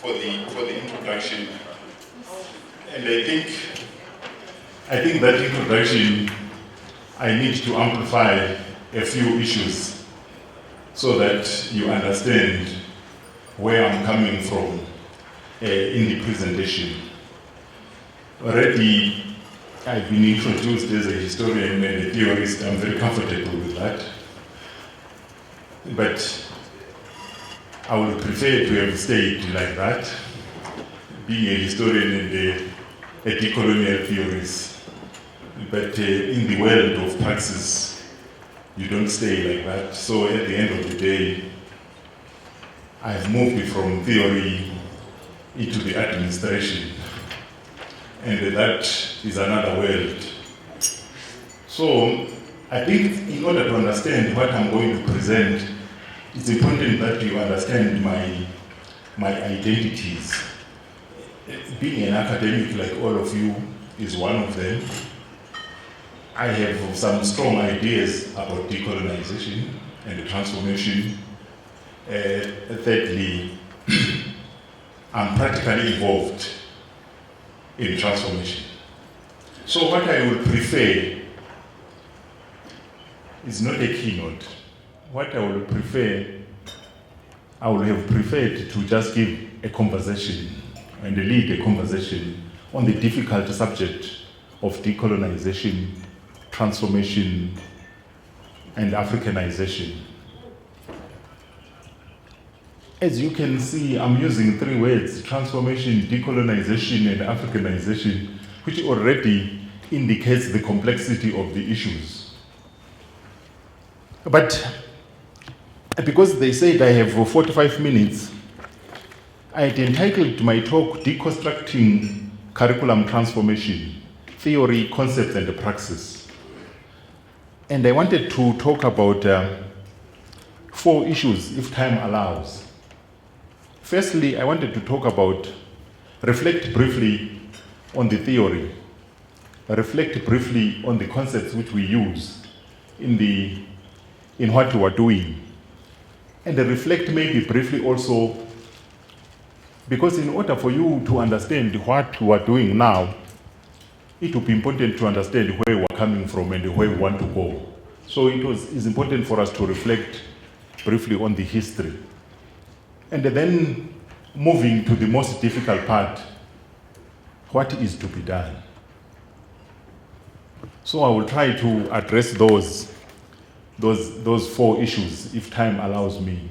for the introduction. And I think that introduction, I need to amplify a few issues so that you understand where I'm coming from in the presentation. Already, I've been introduced as a historian and a theorist. I'm very comfortable with that. But I would prefer to have stayed like that, being a historian and a decolonial theorist. But in the world of praxis, you don't stay like that. So at the end of the day, I've moved from theory into the administration. And that is another world. So I think in order to understand what I'm going to present, it's important that you understand my identities. Being an academic like all of you is one of them. I have some strong ideas about decolonization and transformation. Thirdly, I'm practically involved in transformation. So what I would prefer is not a keynote. What I would prefer, I would have preferred to just give a conversation and lead a conversation on the difficult subject of decolonization, transformation, and Africanization. As you can see, I'm using three words: transformation, decolonization, and Africanization, which already indicates the complexity of the issues. But because they said I have 45 minutes, I had entitled my talk Deconstructing Curriculum Transformation, Theory, Concepts, and Praxis. And I wanted to talk about 4 issues, if time allows. Firstly, I wanted to talk about, reflect briefly on the theory, reflect briefly on the concepts which we use in what we are doing, and reflect maybe briefly also, because in order for you to understand what we are doing now, it will be important to understand where we are coming from and where we want to go. So it's important for us to reflect briefly on the history. And then moving to the most difficult part, what is to be done? So I will try to address those 4 issues, if time allows me.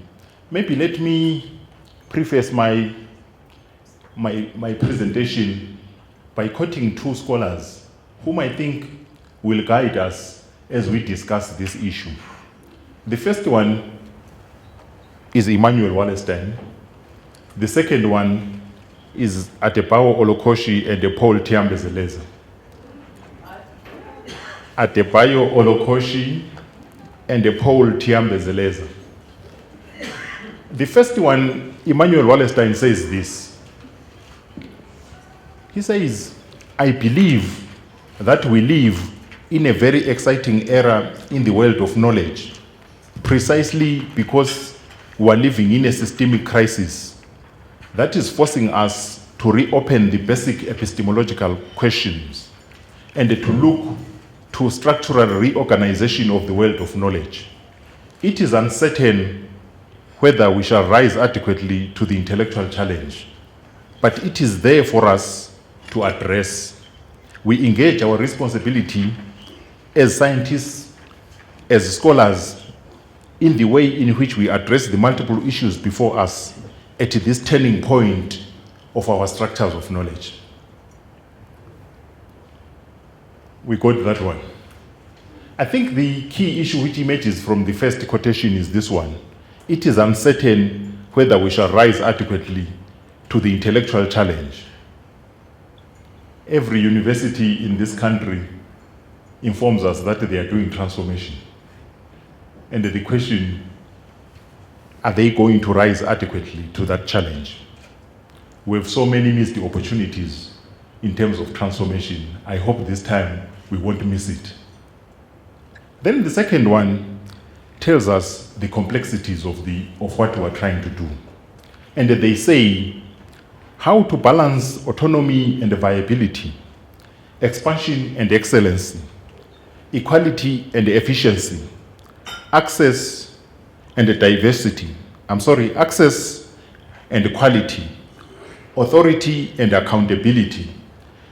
Maybe let me preface my presentation by quoting 2 scholars whom I think will guide us as we discuss this issue. The first one is Emmanuel Wallerstein. The second one is Adebayo Olokoshi and Paul Tiambezeleza. Adebayo Olokoshi and Paul Tiambezeleza. The first one, Emmanuel Wallerstein, says this. He says, I believe that we live in a very exciting era in the world of knowledge, precisely because we are living in a systemic crisis that is forcing us to reopen the basic epistemological questions and to look to structural reorganization of the world of knowledge. It is uncertain whether we shall rise adequately to the intellectual challenge, but it is there for us to address. We engage our responsibility as scientists, as scholars, in the way in which we address the multiple issues before us at this turning point of our structures of knowledge. We got that one. I think the key issue which emerges from the first quotation is this one. It is uncertain whether we shall rise adequately to the intellectual challenge. Every university in this country informs us that they are doing transformation. And the question, are they going to rise adequately to that challenge? We have so many missed opportunities in terms of transformation. I hope this time we won't miss it. Then the second one tells us the complexities of what we are trying to do. And they say how to balance autonomy and viability, expansion and excellency, equality and efficiency, access and diversity, access and quality, authority and accountability,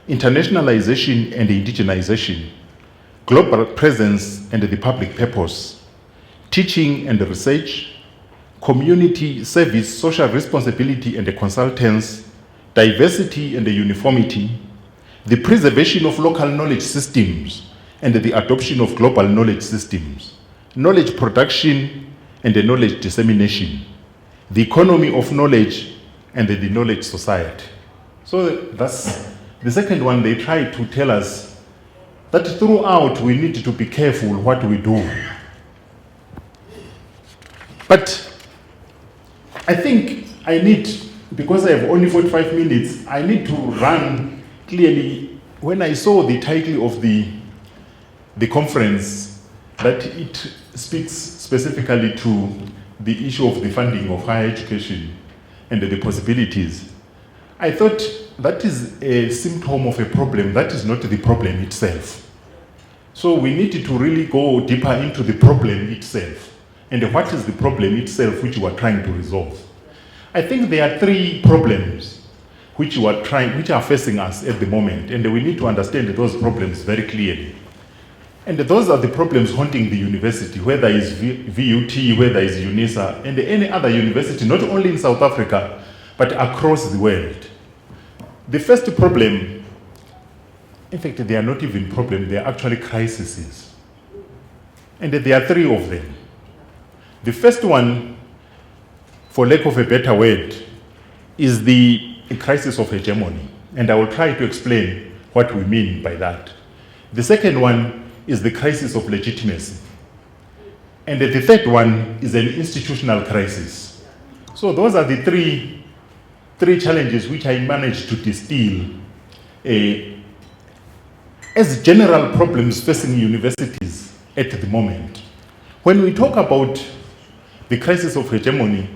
internationalization and indigenization, global presence and the public purpose, teaching and research, community service, social responsibility and consultants, diversity and uniformity, the preservation of local knowledge systems and the adoption of global knowledge systems, knowledge production and the knowledge dissemination, the economy of knowledge and the knowledge society. So that's the second one. They try to tell us that throughout we need to be careful what we do. But I think I need, because I have only 45 minutes, I need to run clearly. When I saw the title of the conference, that it speaks specifically to the issue of the funding of higher education and the possibilities, I thought that is a symptom of a problem. That is not the problem itself. So we need to really go deeper into the problem itself. And what is the problem itself which we are trying to resolve? I think there are three problems which are facing us at the moment, and we need to understand those problems very clearly. And those are the problems haunting the university, whether it's VUT, whether it's UNISA, and any other university, not only in South Africa, but across the world. The first problem, in fact, they are not even problems, they are actually crises. And there are three of them. The first one, for lack of a better word, is the crisis of hegemony. And I will try to explain what we mean by that. The second one is the crisis of legitimacy. And the third one is an institutional crisis. So those are the three challenges which I managed to distill as general problems facing universities at the moment. When we talk about the crisis of hegemony,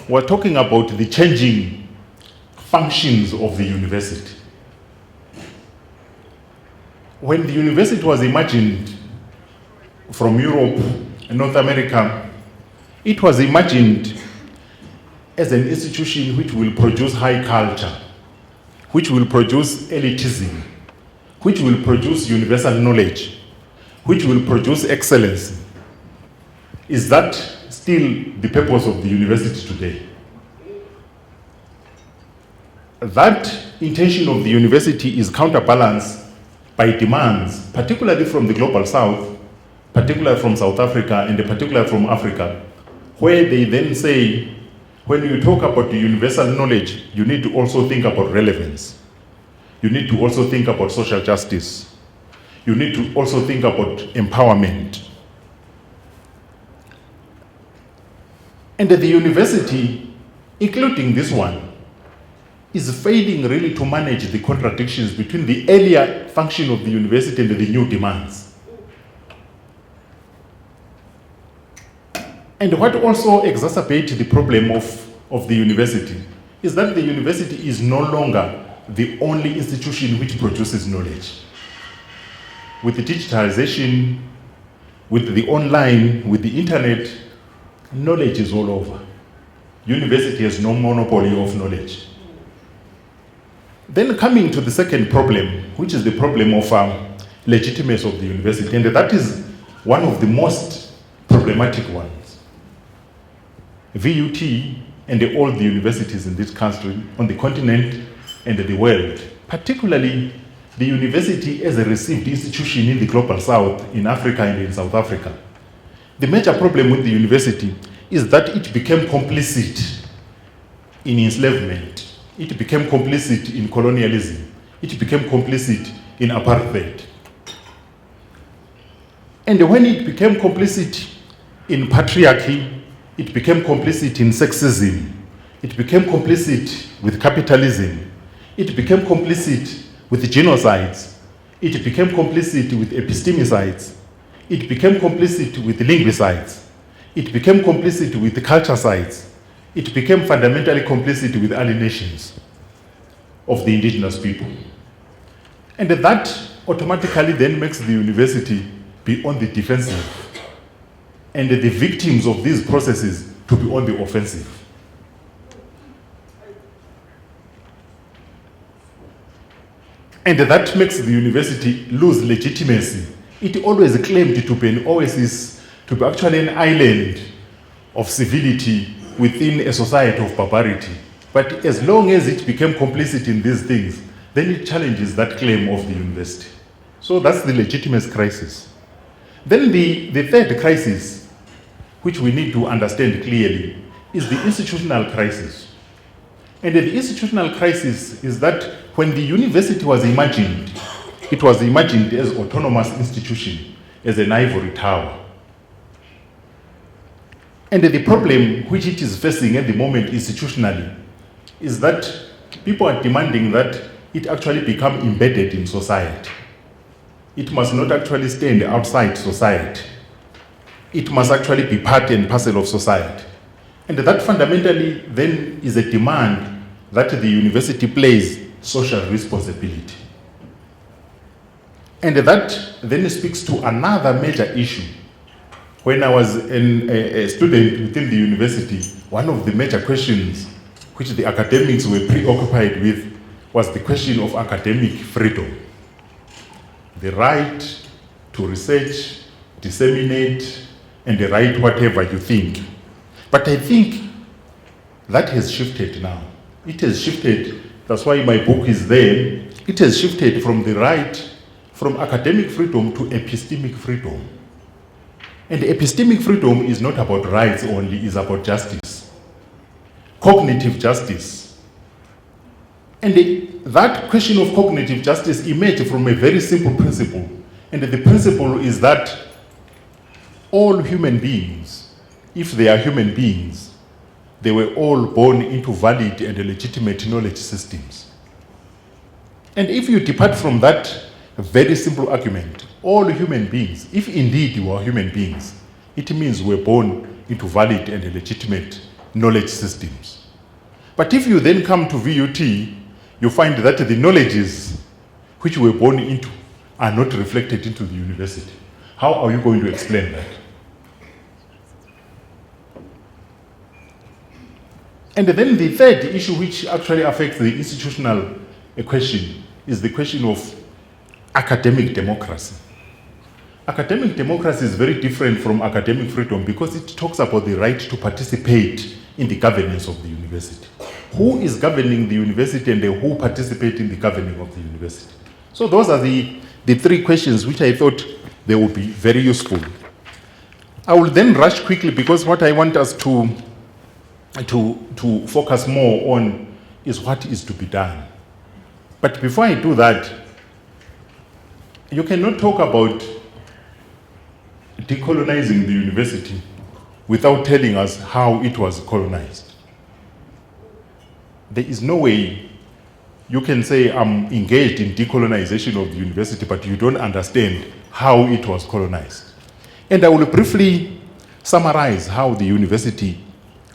we're talking about the changing functions of the university. When the university was imagined from Europe and North America, it was imagined as an institution which will produce high culture, which will produce elitism, which will produce universal knowledge, which will produce excellence. Is that still the purpose of the university today? That intention of the university is counterbalanced by demands, particularly from the global south, particularly from South Africa, and particularly from Africa, where they then say, when you talk about the universal knowledge, you need to also think about relevance. You need to also think about social justice. You need to also think about empowerment. And the university, including this one, is failing really to manage the contradictions between the earlier function of the university and the new demands. And what also exacerbates the problem of the university is that the university is no longer the only institution which produces knowledge. With the digitalization, with the online, with the internet, knowledge is all over. University has no monopoly of knowledge. Then coming to the second problem, which is the problem of legitimacy of the university, and that is one of the most problematic ones. VUT and all the universities in this country, on the continent and the world, particularly the university as a received institution in the global south, in Africa and in South Africa. The major problem with the university is that it became complicit in enslavement. It became complicit in colonialism. It became complicit in apartheid. And when it became complicit in patriarchy, it became complicit in sexism. It became complicit with capitalism. It became complicit with genocides. It became complicit with epistemicides. It became complicit with linguicides. It became complicit with culture sides. It became fundamentally complicit with alienations. of the indigenous people. And that automatically then makes the university be on the defensive, and the victims of these processes to be on the offensive. And that makes the university lose legitimacy. It always claimed to be an oasis, to be actually an island of civility within a society of barbarity. But as long as it became complicit in these things, then it challenges that claim of the university. So that's the legitimacy crisis. Then the third crisis, which we need to understand clearly, is the institutional crisis. And the institutional crisis is that when the university was imagined, it was imagined as an autonomous institution, as an ivory tower. And the problem which it is facing at the moment institutionally is that people are demanding that it actually become embedded in society. It must not actually stand outside society. It must actually be part and parcel of society. And that fundamentally then is a demand that the university plays social responsibility. And that then speaks to another major issue. When I was a student within the university, one of the major questions which the academics were preoccupied with was the question of academic freedom. The right to research, disseminate, and the right whatever you think. But I think that has shifted now. It has shifted, that's why my book is there. It has shifted from the right, from academic freedom to epistemic freedom. And epistemic freedom is not about rights only, it's about justice. Cognitive justice. And that question of cognitive justice emerged from a very simple principle. And the principle is that all human beings, if they are human beings, they were all born into valid and legitimate knowledge systems. And if you depart from that very simple argument, all human beings, if indeed you are human beings, it means we're born into valid and legitimate knowledge systems. But if you then come to VUT, you find that the knowledges which we're born into are not reflected into the university. How are you going to explain that? And then the third issue which actually affects the institutional question is the question of academic democracy. Academic democracy is very different from academic freedom because it talks about the right to participate in the governance of the university. Who is governing the university and who participate in the governing of the university? So those are the three questions which I thought they would be very useful. I will then rush quickly because what I want us to focus more on is what is to be done. But before I do that, you cannot talk about decolonizing the university without telling us how it was colonized. There is no way you can say I'm engaged in decolonization of the university, but you don't understand how it was colonized. And I will briefly summarize how the university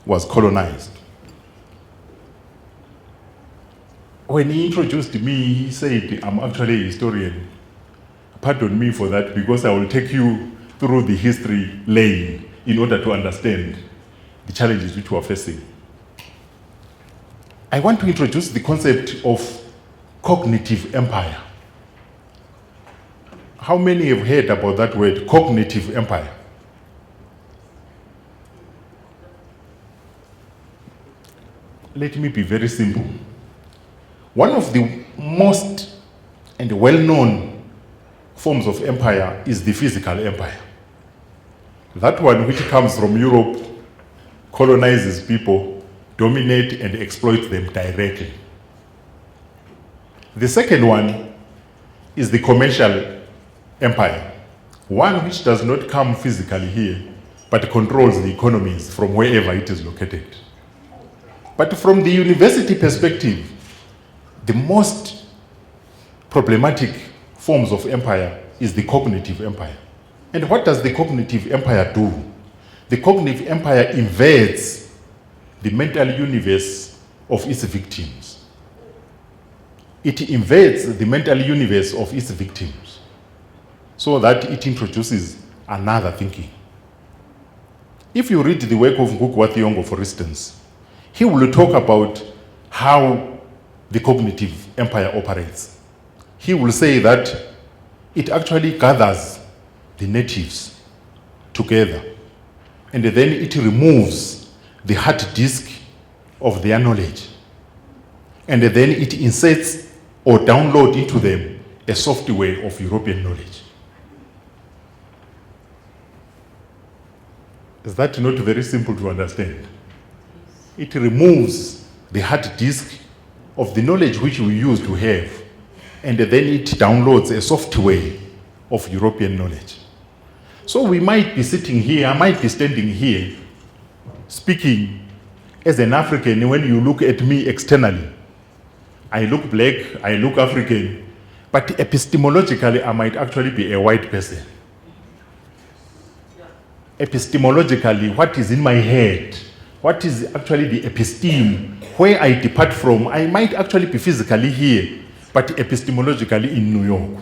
was colonized. When he introduced me, he said, I'm actually a historian. Pardon me for that, because I will take you through the history lane in order to understand the challenges which we are facing. I want to introduce the concept of cognitive empire. How many have heard about that word, cognitive empire? Let me be very simple. One of the most and well-known forms of empire is the physical empire. That one which comes from Europe, colonizes people, dominate and exploit them directly. The second one is the commercial empire, one which does not come physically here, but controls the economies from wherever it is located. But from the university perspective, the most problematic forms of empire is the cognitive empire. And what does the cognitive empire do? The cognitive empire invades the mental universe of its victims. it invades the mental universe of its victims so that it introduces another thinking. If you read the work of Ngugi wa Thiong'o, for instance, he will talk about how the cognitive empire operates. He will say that it actually gathers the natives together, and then it removes the hard disk of their knowledge, and then it inserts or downloads into them a software of European knowledge. Is that not very simple to understand? It removes the hard disk of the knowledge which we used to have, and then it downloads a software of European knowledge. So we might be sitting here, I might be standing here, speaking as an African. When you look at me externally, I look black, I look African, but epistemologically I might actually be a white person. Epistemologically, what is in my head, what is actually the episteme, where I depart from, I might actually be physically here, but epistemologically in New York,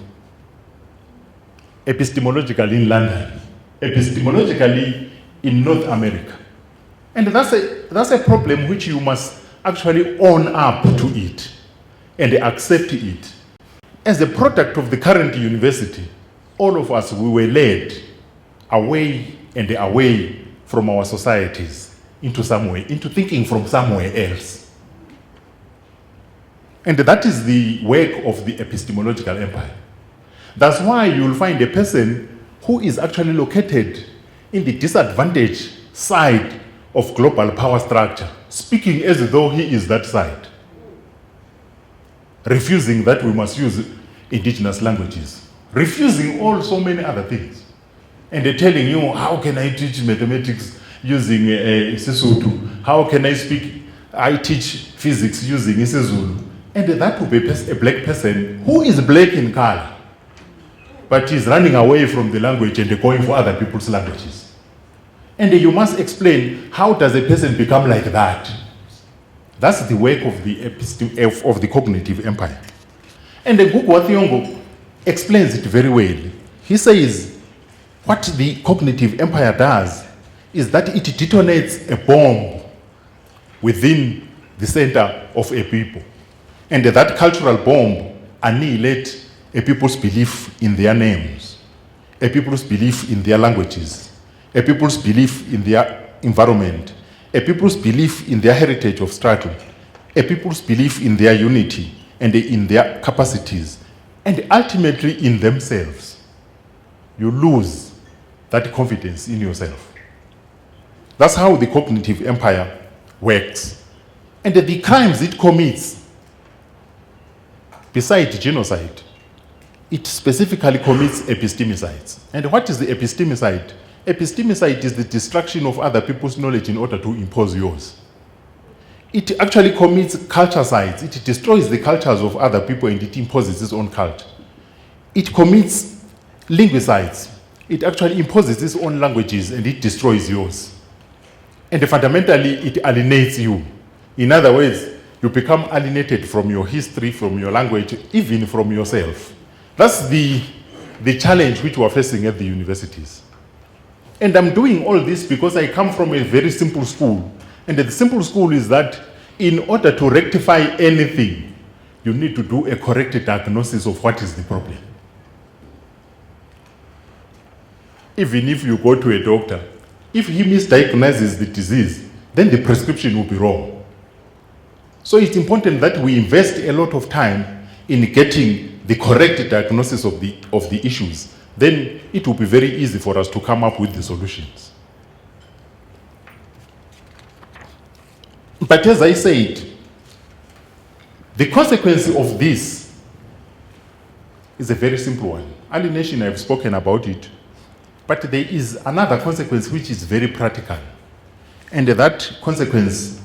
epistemologically in London, epistemologically in North America. And that's a problem which you must actually own up to it and accept it. As a product of the current university, all of us, we were led away and away from our societies into thinking from somewhere else. And that is the work of the epistemological empire. That's why you'll find a person who is actually located in the disadvantaged side of global power structure, speaking as though he is that side, refusing that we must use indigenous languages, refusing all so many other things. And they're telling you, how can I teach mathematics using isiSotho? How can I teach physics using isiZulu? And that would be a black person who is black in color, but is running away from the language and going for other people's languages. And you must explain, how does a person become like that? That's the work of the cognitive empire. And Ngugi wa Thiong'o explains it very well. He says, what the cognitive empire does is that it detonates a bomb within the center of a people. And that cultural bomb annihilates a people's belief in their names, a people's belief in their languages, a people's belief in their environment, a people's belief in their heritage of struggle, a people's belief in their unity and in their capacities, and ultimately in themselves. You lose that confidence in yourself. That's how the cognitive empire works. And the crimes it commits, besides genocide, it specifically commits epistemicides. And what is the epistemicide? Epistemicide is the destruction of other people's knowledge in order to impose yours. It actually commits culturecides. It destroys the cultures of other people and it imposes its own culture. It commits linguicides. It actually imposes its own languages and it destroys yours. And fundamentally, it alienates you. In other words, you become alienated from your history, from your language, even from yourself. That's the challenge which we are facing at the universities. And I'm doing all this because I come from a very simple school. And the simple school is that in order to rectify anything, you need to do a correct diagnosis of what is the problem. Even if you go to a doctor, if he misdiagnoses the disease, then the prescription will be wrong. So it's important that we invest a lot of time in getting the correct diagnosis of the issues. Then it will be very easy for us to come up with the solutions. But as I said, the consequence of this is a very simple one. Alienation, I've spoken about it. But there is another consequence which is very practical. And that consequence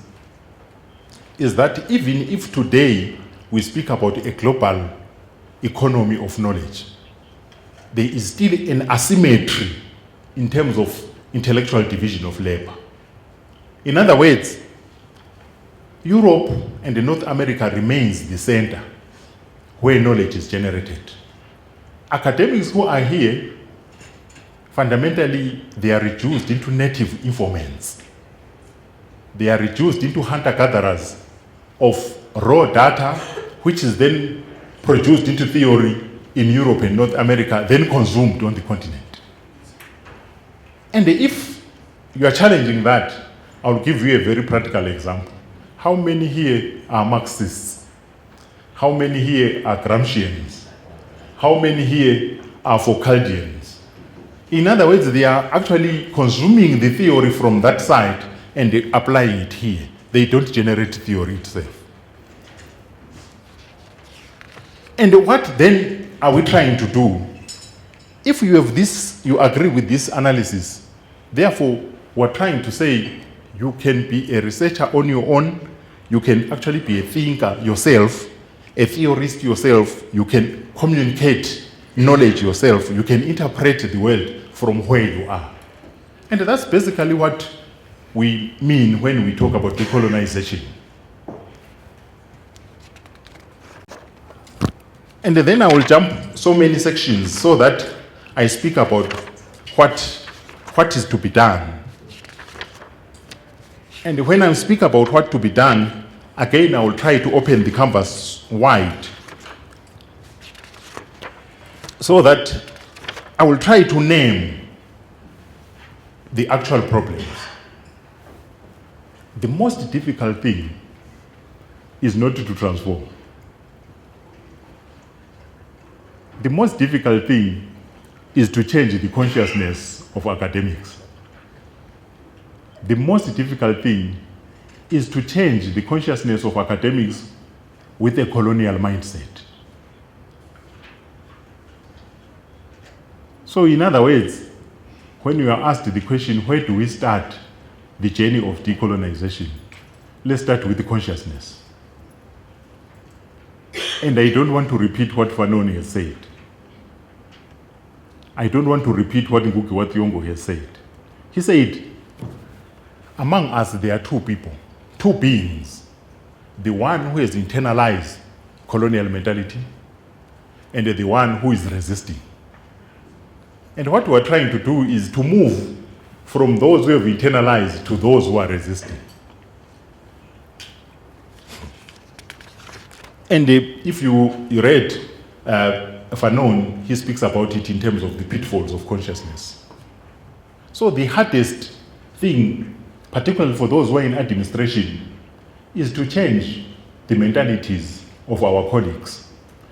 is that even if today we speak about a global economy of knowledge, there is still an asymmetry in terms of intellectual division of labor. In other words, Europe and North America remains the center, where knowledge is generated. Academics who are here, fundamentally, they are reduced into native informants. They are reduced into hunter-gatherers of raw data, which is then produced into theory in Europe and North America, then consumed on the continent. And if you are challenging that, I'll give you a very practical example. How many here are Marxists? How many here are Gramscians? How many here are Foucauldians? In other words, they are actually consuming the theory from that side and applying it here. They don't generate theory itself. And what then are we trying to do? If you have this, you agree with this analysis, therefore, we're trying to say you can be a researcher on your own, you can actually be a thinker yourself, a theorist yourself, you can communicate knowledge yourself, you can interpret the world from where you are. And that's basically what we mean when we talk about decolonization. And then I will jump so many sections so that I speak about what is to be done. And when I speak about what to be done, again, I will try to open the canvas wide so that I will try to name the actual problems. The most difficult thing is not to transform. The most difficult thing is to change the consciousness of academics. The most difficult thing is to change the consciousness of academics with a colonial mindset. So in other words, when you are asked the question, where do we start the journey of decolonization? Let's start with the consciousness. And I don't want to repeat what Fanoni has said. I don't want to repeat what Ngugi wa Thiong'o has said. He said, among us there are two people, two beings. The one who has internalized colonial mentality and the one who is resisting. And what we're trying to do is to move from those who have internalized to those who are resisting. And if you read Fanon, he speaks about it in terms of the pitfalls of consciousness. So the hardest thing, particularly for those who are in administration, is to change the mentalities of our colleagues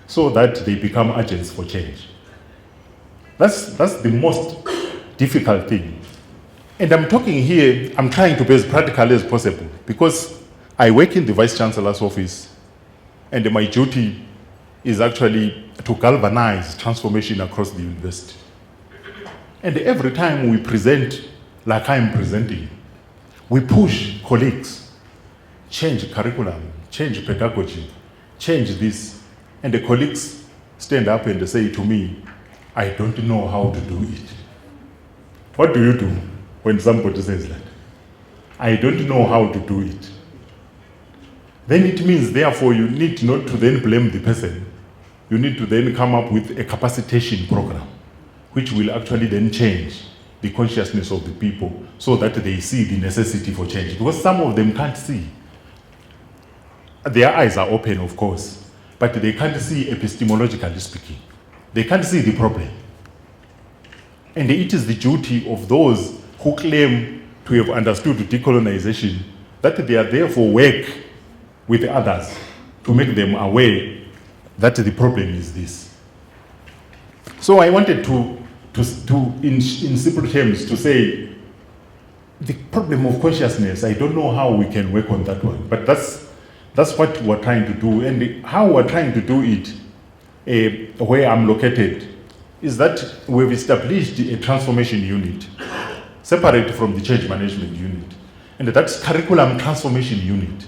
so that they become agents for change. That's the most difficult thing. And I'm talking here, I'm trying to be as practical as possible because I work in the Vice Chancellor's office and my duty is actually to galvanize transformation across the university. And every time we present, like I'm presenting, we push colleagues, change curriculum, change pedagogy, change this. And the colleagues stand up and they say to me, I don't know how to do it. What do you do when somebody says that? I don't know how to do it. Then it means, therefore, you need not to then blame the person. You need to then come up with a capacitation program, which will actually then change the consciousness of the people so that they see the necessity for change. Because some of them can't see. Their eyes are open, of course, but they can't see epistemologically speaking. They can't see the problem. And it is the duty of those who claim to have understood decolonization that they are therefore work with others to make them aware that the problem is this. So I wanted to in simple terms, to say the problem of consciousness, I don't know how we can work on that one, but that's what we're trying to do. And how we're trying to do it, where I'm located, is that we've established a transformation unit, separate from the change management unit. And that's curriculum transformation unit,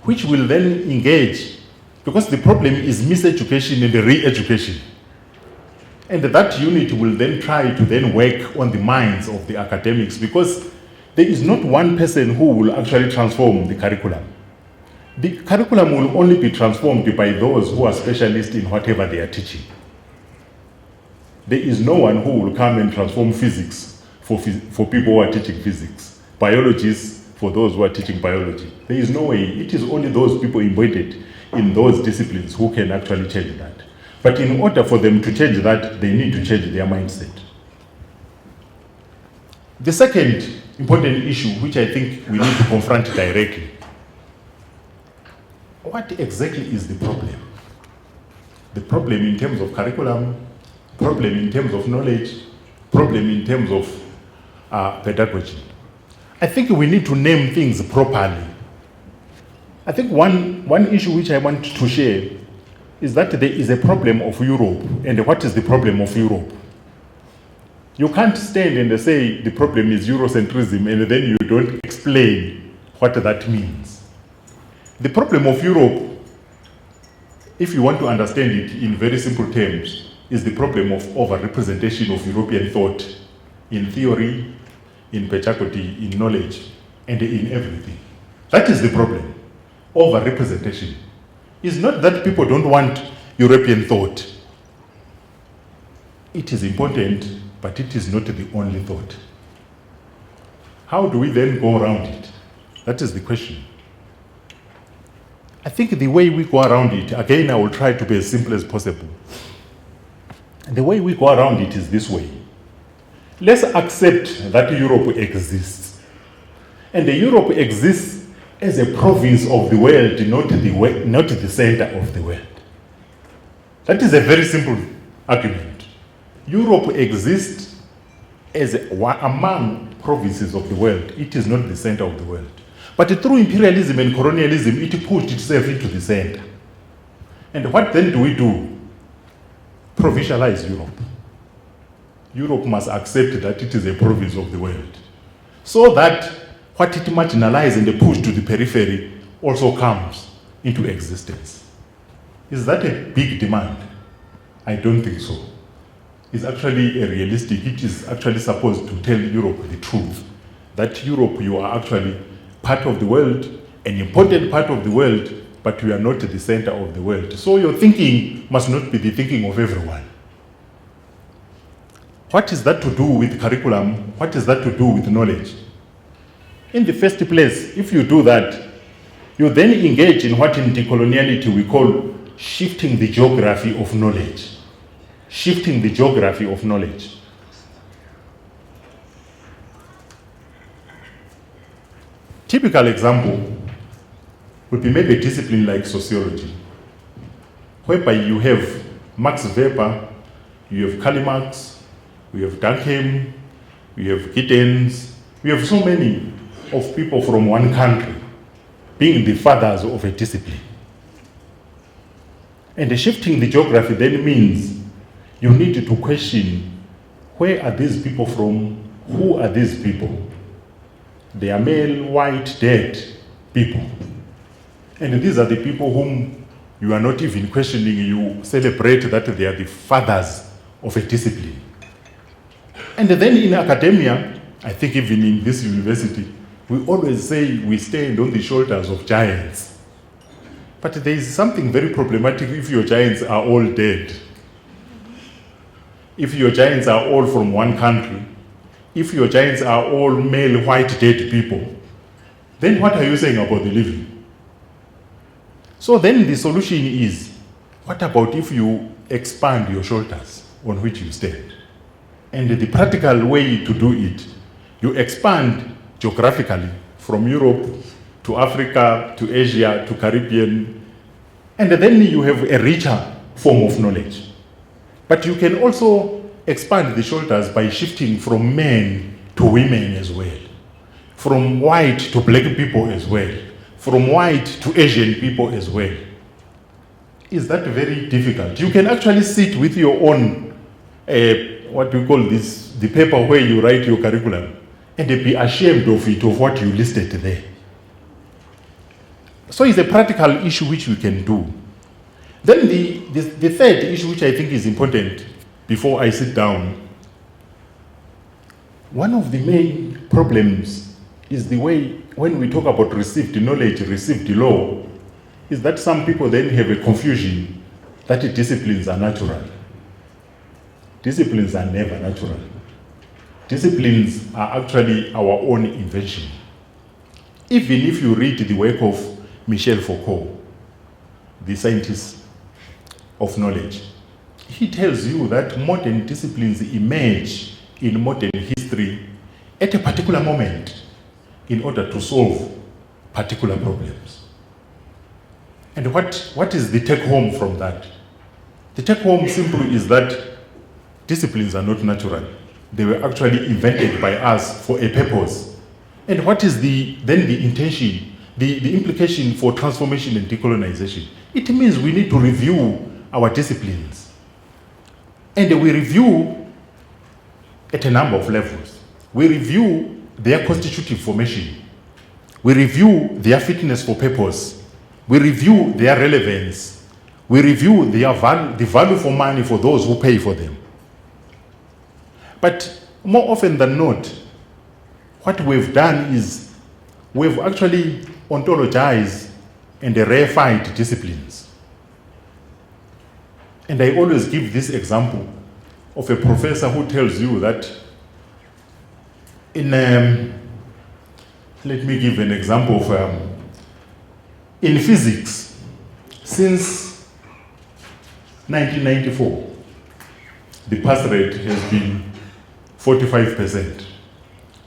which will then engage, because the problem is miseducation and re-education. And that unit will then try to then work on the minds of the academics, because there is not one person who will actually transform the curriculum. The curriculum will only be transformed by those who are specialists in whatever they are teaching. There is no one who will come and transform physics for people who are teaching physics, biologists for those who are teaching biology. There is no way. It is only those people embedded in those disciplines who can actually change that. But in order for them to change that, they need to change their mindset. The second important issue, which I think we need to confront directly, what exactly is the problem? The problem in terms of curriculum, problem in terms of knowledge, problem in terms of pedagogy. I think we need to name things properly. I think one issue which I want to share is that there is a problem of Europe. And what is the problem of Europe? You can't stand and say the problem is Eurocentrism and then you don't explain what that means. The problem of Europe, if you want to understand it in very simple terms, is the problem of over-representation of European thought in theory, in pedagogy, in knowledge, and in everything. That is the problem. Over-representation. It's not that people don't want European thought. It is important, but it is not the only thought. How do we then go around it? That is the question. I think the way we go around it, again, I will try to be as simple as possible. The way we go around it is this way. Let's accept that Europe exists. And Europe exists as a province of the world, not the center of the world. That is a very simple argument. Europe exists as among provinces of the world. It is not the center of the world. But through imperialism and colonialism, it pushed itself into the center. And what then do we do? Provincialize Europe. Europe must accept that it is a province of the world. So that what it marginalizes and pushed to the periphery also comes into existence. Is that a big demand? I don't think so. It's actually a realistic, it is actually supposed to tell Europe the truth. That Europe, you are actually part of the world, an important part of the world, but you are not the center of the world. So your thinking must not be the thinking of everyone. What is that to do with curriculum? What is that to do with knowledge? In the first place, if you do that, you then engage in what in decoloniality we call shifting the geography of knowledge. Shifting the geography of knowledge. Typical example would be maybe a discipline like sociology, whereby you have Max Weber, you have Karl Marx, we have Durkheim, we have Giddens, we have so many of people from one country being the fathers of a discipline. And shifting the geography then means you need to question, where are these people from? Who are these people? They are male, white, dead people. And these are the people whom you are not even questioning, you celebrate that they are the fathers of a discipline. And then in academia, I think even in this university, we always say we stand on the shoulders of giants. But there is something very problematic if your giants are all dead. If your giants are all from one country, if your giants are all male, white, dead people, then what are you saying about the living? So then the solution is, what about if you expand your shoulders on which you stand? And the practical way to do it, you expand geographically from Europe to Africa, to Asia, to Caribbean, and then you have a richer form of knowledge. But you can also expand the shoulders by shifting from men to women as well, from white to black people as well, from white to Asian people as well. Is that very difficult? You can actually sit with your own, what we call this, the paper where you write your curriculum, and be ashamed of it, of what you listed there. So it's a practical issue which we can do. Then the third issue which I think is important before I sit down, one of the main problems is the way, when we talk about received knowledge, received law, is that some people then have a confusion that disciplines are natural. Disciplines are never natural. Disciplines are actually our own invention. Even if you read the work of Michel Foucault, the scientist of knowledge, he tells you that modern disciplines emerge in modern history at a particular moment in order to solve particular problems. And what is the take home from that? The take home simply is that disciplines are not natural. They were actually invented by us for a purpose. And what is then the intention, the implication for transformation and decolonization? It means we need to review our disciplines. And we review at a number of levels. We review their constitutive formation. We review their fitness for purpose. We review their relevance. We review the value for money for those who pay for them. But more often than not, what we've done is we've actually ontologized and reified disciplines. And I always give this example of a professor who tells you that let me give an example of in physics, since 1994, the pass rate has been 45%.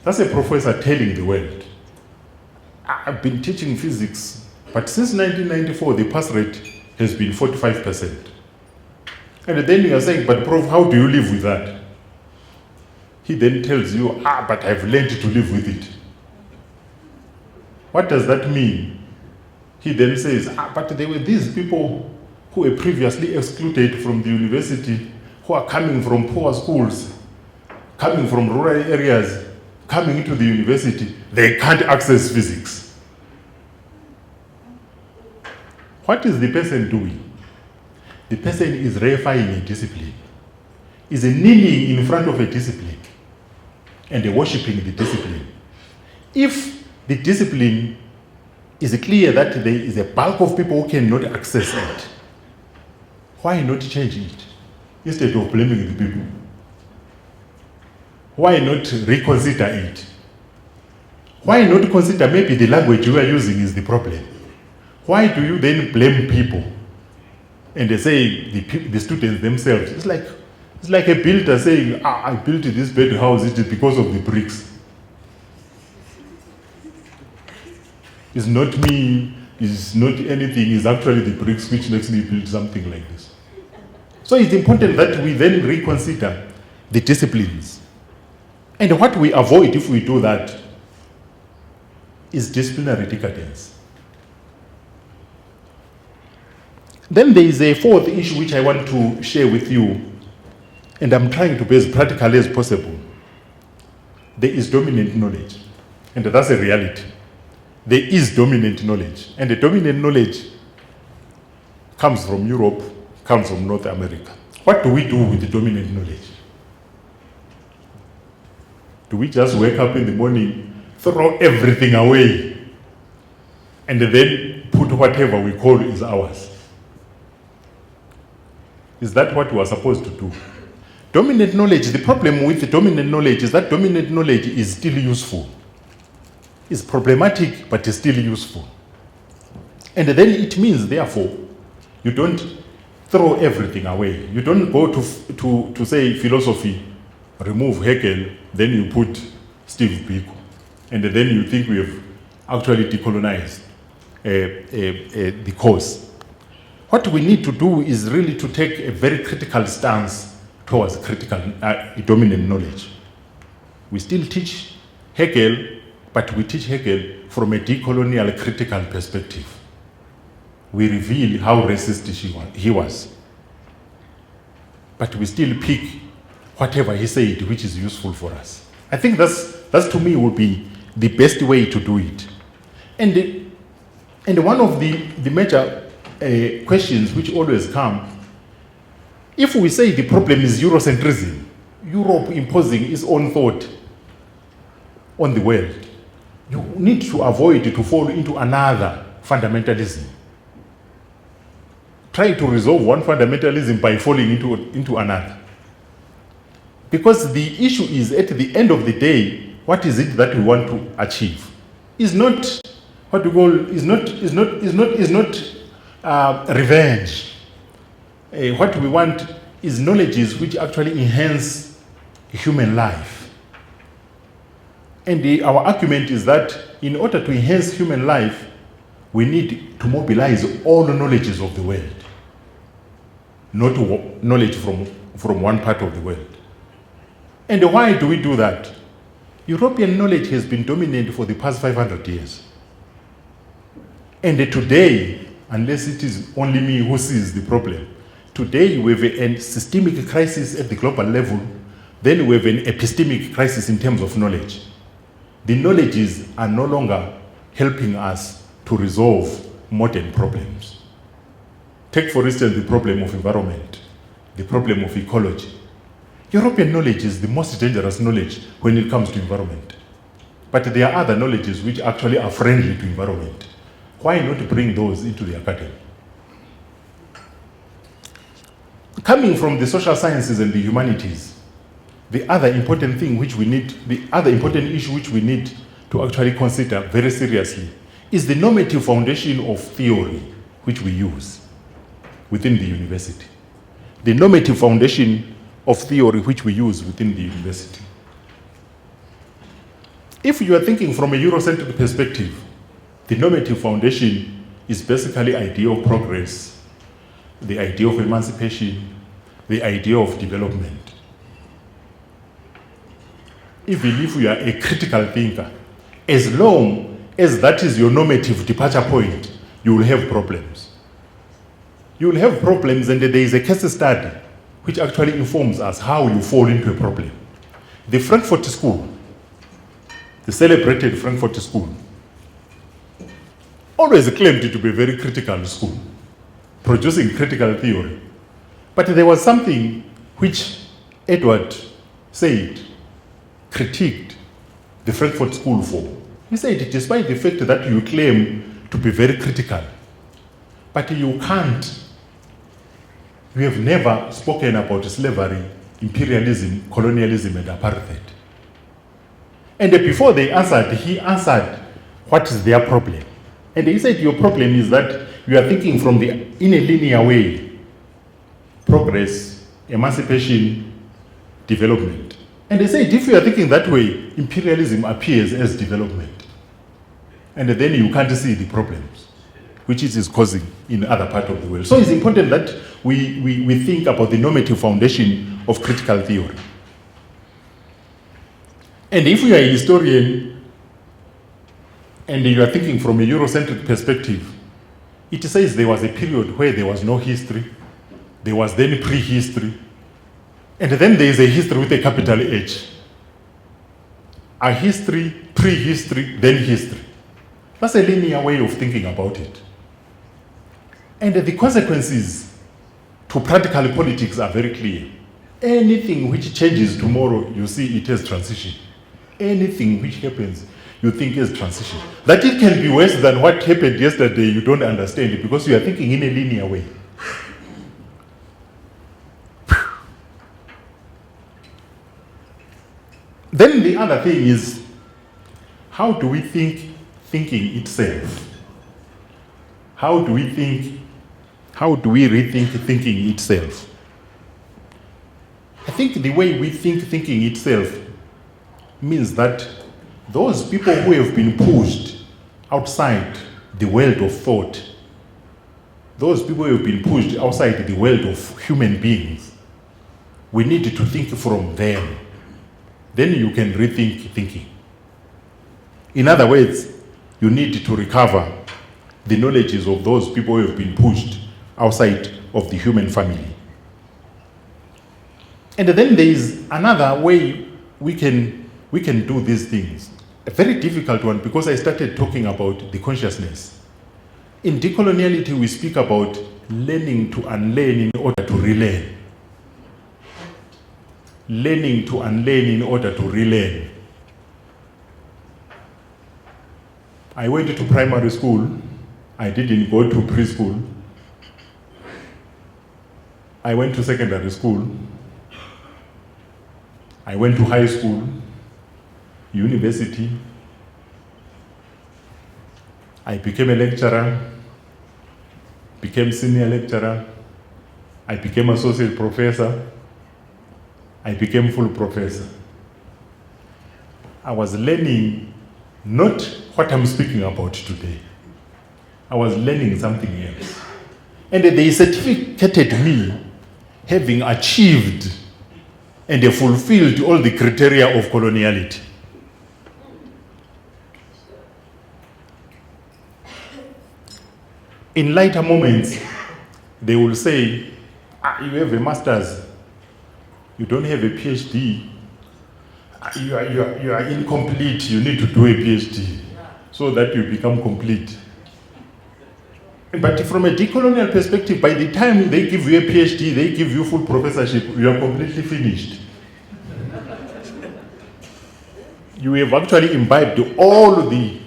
That's a professor telling the world, I've been teaching physics, but since 1994, the pass rate has been 45%. And then you are saying, but Prof, how do you live with that? He then tells you, but I've learned to live with it. What does that mean? He then says, but there were these people who were previously excluded from the university, who are coming from poor schools, coming from rural areas, coming into the university, they can't access physics. What is the person doing? The person is reifying a discipline, is kneeling in front of a discipline, and worshipping the discipline. If the discipline is clear that there is a bulk of people who cannot access it, why not change it instead of blaming the people? Why not reconsider it? Why not consider maybe the language you are using is the problem? Why do you then blame people? And they say the students themselves, it's like a builder saying, I built this bed house, it is because of the bricks. It's not me, it's not anything, it's actually the bricks which makes me build something like this. So it's important that we then reconsider the disciplines. And what we avoid if we do that is disciplinary decadence. Then there is a fourth issue which I want to share with you, and I'm trying to be as practical as possible. There is dominant knowledge, and that's a reality. There is dominant knowledge, and the dominant knowledge comes from Europe, comes from North America. What do we do with the dominant knowledge? Do we just wake up in the morning, throw everything away, and then put whatever we call is ours? Is that what we are supposed to do? Dominant knowledge, the problem with the dominant knowledge is that dominant knowledge is still useful. It's problematic, but it's still useful. And then it means, therefore, you don't throw everything away. You don't go to say philosophy, remove Hegel, then you put Steve Biko. And then you think we have actually decolonized the course. What we need to do is really to take a very critical stance towards dominant knowledge. We still teach Hegel, but we teach Hegel from a decolonial critical perspective. We reveal how racist he was. But we still pick whatever he said which is useful for us. I think that's to me would be the best way to do it. And one of the major questions which always come, if we say the problem is Eurocentrism, Europe imposing its own thought on the world, you need to avoid to fall into another fundamentalism. try to resolve one fundamentalism by falling into another. Because the issue is, at the end of the day, what is it that we want to achieve? Is not what we call revenge. What we want is knowledges which actually enhance human life. And our argument is that in order to enhance human life, we need to mobilize all the knowledges of the world, not knowledge from one part of the world. And why do we do that? European knowledge has been dominant for the past 500 years. And today, unless it is only me who sees the problem, today we have a systemic crisis at the global level, then we have an epistemic crisis in terms of knowledge. The knowledges are no longer helping us to resolve modern problems. Take, for instance, the problem of environment, the problem of ecology. European knowledge is the most dangerous knowledge when it comes to environment. But there are other knowledges which actually are friendly to environment. Why not bring those into the academy? Coming from the social sciences and the humanities, the other important thing which we need, the other important issue which we need to actually consider very seriously is the normative foundation of theory which we use within the university. The normative foundation of theory which we use within the university. If you are thinking from a Eurocentric perspective, the normative foundation is basically idea of progress, the idea of emancipation, the idea of development. Even if you are a critical thinker, as long as that is your normative departure point, you will have problems. You will have problems, and there is a case study which actually informs us how you fall into a problem. The Frankfurt School, the celebrated Frankfurt School, always claimed to be a very critical school, producing critical theory. But there was something which Edward said, critiqued the Frankfurt School for. He said, despite the fact that you claim to be very critical, but you can't, you have never spoken about slavery, imperialism, colonialism, and apartheid. And before they answered, he answered, what is their problem? And he said, your problem is that you are thinking in a linear way. Progress, emancipation, development. And they said, if you are thinking that way, imperialism appears as development. And then you can't see the problems which it is causing in other parts of the world. So it's important that we think about the normative foundation of critical theory. And if you are a historian and you are thinking from a Eurocentric perspective, it says there was a period where there was no history, there was then prehistory, and then there is a history with a capital H. A history, prehistory, then history. That's a linear way of thinking about it. And the consequences to practical politics are very clear. Anything which changes tomorrow, you see it as transition. Anything which happens, you think as transition. That it can be worse than what happened yesterday, you don't understand it because you are thinking in a linear way. Then the other thing is, how do we think thinking itself? How do we rethink thinking itself? I think the way we think thinking itself means that those people who have been pushed outside the world of thought, those people who have been pushed outside the world of human beings, we need to think from them. Then you can rethink thinking. In other words, you need to recover the knowledges of those people who have been pushed outside of the human family. And then there is another way we can do these things. A very difficult one, because I started talking about the consciousness. In decoloniality, we speak about learning to unlearn in order to relearn. Learning to unlearn in order to relearn. I went to primary school. I didn't go to preschool. I went to secondary school. I went to high school, university. I became a lecturer, became senior lecturer. I became associate professor. I became full professor. I was learning not what I'm speaking about today. I was learning something else. And they certificated me having achieved and fulfilled all the criteria of coloniality. In later moments, they will say, you have a master's, you don't have a PhD, you are incomplete, you need to do a PhD so that you become complete. But from a decolonial perspective, by the time they give you a PhD, they give you full professorship, you are completely finished. You have actually imbibed all the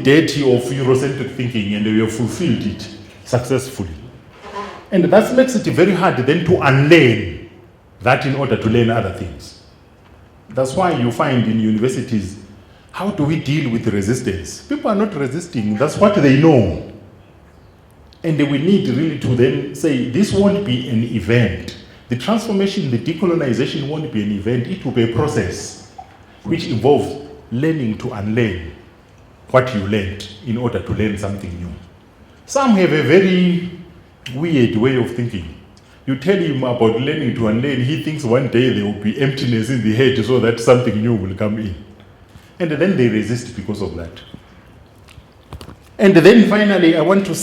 deity of Eurocentric thinking, and you have fulfilled it successfully. And that makes it very hard then to unlearn that in order to learn other things. That's why you find in universities, how do we deal with resistance? People are not resisting, that's what they know. And we need really to then say, this won't be an event. The transformation, the decolonization won't be an event, it will be a process which involves learning to unlearn what you learned in order to learn something new. Some have a very weird way of thinking. You tell him about learning to unlearn, he thinks one day there will be emptiness in the head so that something new will come in. And then they resist because of that. And then finally, I want to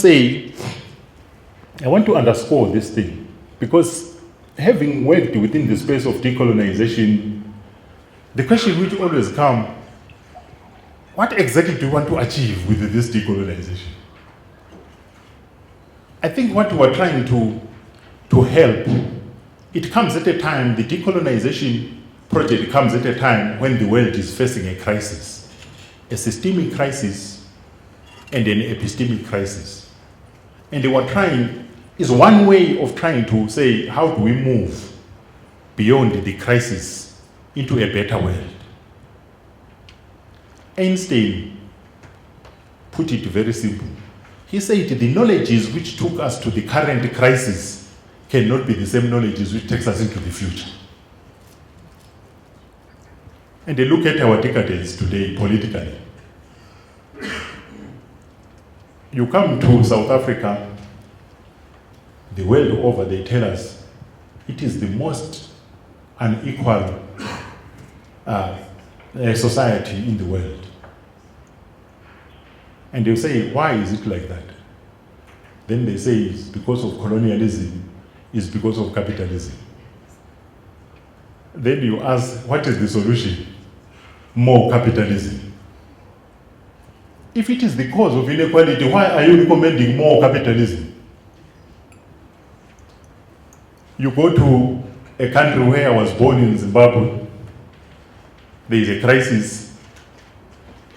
underscore this thing, because having worked within the space of decolonization, the question which always comes, what exactly do you want to achieve with this decolonization? I think what we're trying to help, it comes at a time, the decolonization project comes at a time when the world is facing a crisis, a systemic crisis and an epistemic crisis. And what trying is one way of trying to say, how do we move beyond the crisis into a better world? Einstein put it very simple. He said the knowledges which took us to the current crisis cannot be the same knowledges which takes us into the future. And they look at our decades today politically. You come to South Africa, the world over, they tell us it is the most unequal society in the world. And they say, why is it like that? Then they say it's because of colonialism, it's because of capitalism. Then you ask, what is the solution? More capitalism. If it is the cause of inequality, why are you recommending more capitalism? You go to a country where I was born in Zimbabwe, there is a crisis.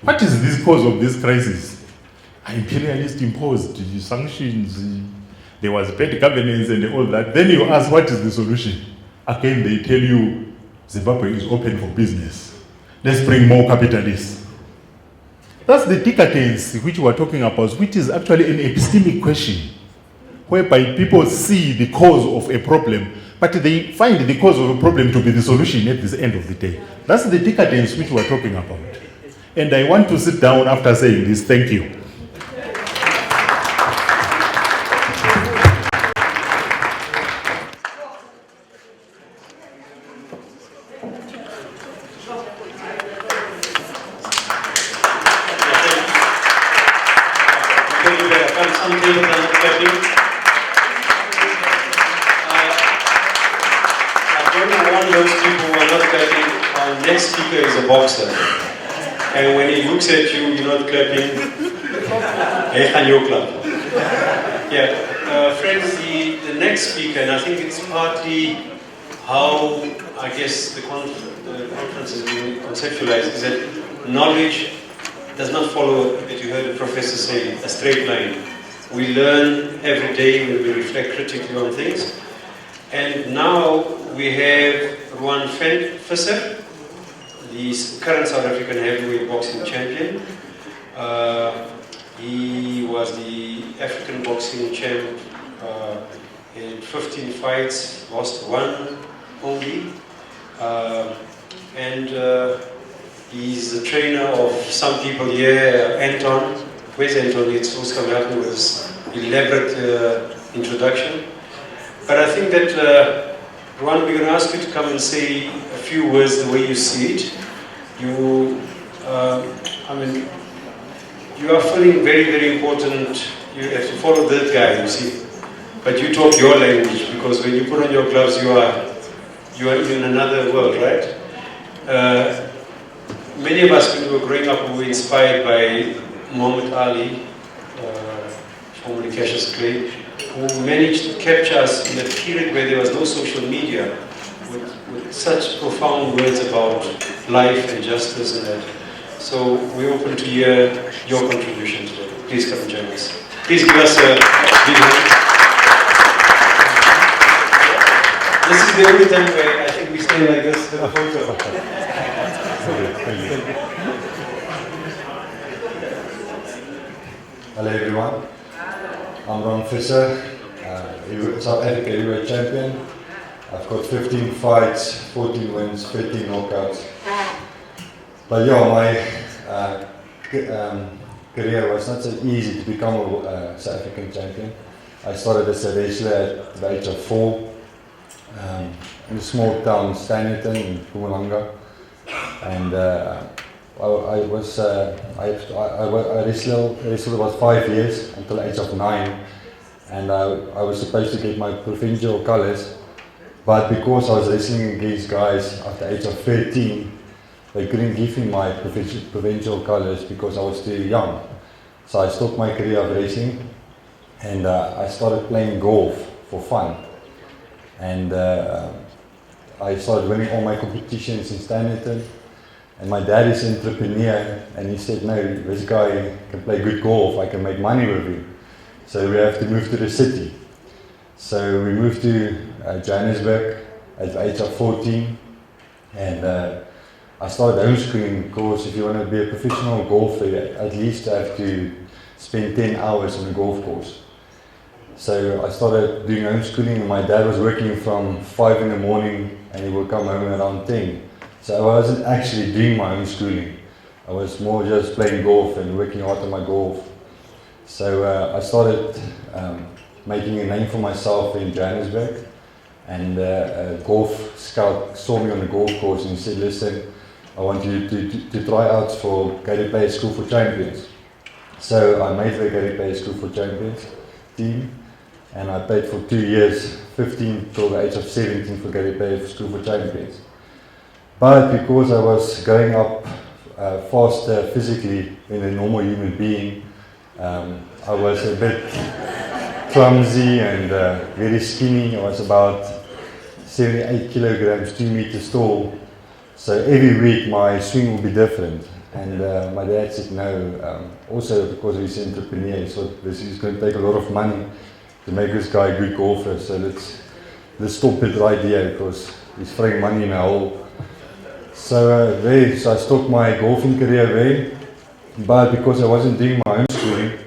What is this cause of this crisis? Imperialist imposed sanctions, there was bad governance and all that. Then you ask, what is the solution? Again, they tell you, Zimbabwe is open for business. Let's bring more capitalists. That's the decadence which we are talking about, which is actually an epistemic question, whereby people see the cause of a problem, but they find the cause of a problem to be the solution at the end of the day. That's the decadence which we are talking about. And I want to sit down after saying this. Thank you. And when he looks at you, you're not clapping. Hey, can you clap? Yeah, friends, the next speaker, and I think it's partly how I guess the conference has been conceptualized, is that knowledge does not follow, as you heard the professor say, a straight line. We learn every day when we reflect critically on things. And now we have Ruan Visser, the current South African heavyweight boxing champion. He was the African boxing champ in 15 fights, lost 1 only. He's the trainer of some people here, Anton. Where's Anton? It's also come help me with this elaborate introduction. But I think that, Ruan, we're going to ask you to come and say a few words the way you see it. You are feeling very, very important. You have to follow that guy, you see. But you talk your language, because when you put on your gloves, you are in another world, right? Many of us, when we were growing up, we were inspired by Muhammad Ali, formerly Cassius Clay, who managed to capture us in a period where there was no social media, with such profound words about life and justice and that. So we're open to hear your contribution today. Please come and join us. Please give us a big hand. This is the only time where I think we stay like this for the photo. Hello everyone, I'm Ron Visser, South Africa heavyweight champion. I've got 15 fights, 14 wins, 13 knockouts. But yeah, my career was not so easy to become a South African champion. I started as a wrestler at the age of 4 in a small town, Standerton in Mpumalanga. And I wrestled about 5 years until the age of 9, and I was supposed to get my provincial colours, but because I was wrestling against guys after the age of 13, they couldn't give me my provincial colours because I was too young. So I stopped my career of racing, and I started playing golf for fun. And I started winning all my competitions in Standerton. And my dad is an entrepreneur, and he said, no, this guy can play good golf, I can make money with him. So we have to move to the city. So we moved to Johannesburg at the age of 14, and I started homeschooling because if you want to be a professional golfer, you at least have to spend 10 hours on a golf course. So I started doing homeschooling, and my dad was working from 5 in the morning, and he would come home around 10. So I wasn't actually doing my own schooling. I was more just playing golf and working hard on my golf. So I started making a name for myself in Johannesburg, and a golf scout saw me on the golf course and he said, listen, I want you to try out for Gary Player School for Champions. So I made the Gary Player School for Champions team, and I played for 2 years, 15 till the age of 17 for Gary Player School for Champions. But because I was growing up faster physically than a normal human being, I was a bit clumsy and very skinny. I was about 78 kilograms, 2 meters tall. So every week my swing will be different. And my dad said no, also because he's an entrepreneur, he thought this is going to take a lot of money to make this guy a good golfer. So let's stop it right here because he's throwing money in a hole. So so I stopped my golfing career there, but because I wasn't doing my own schooling,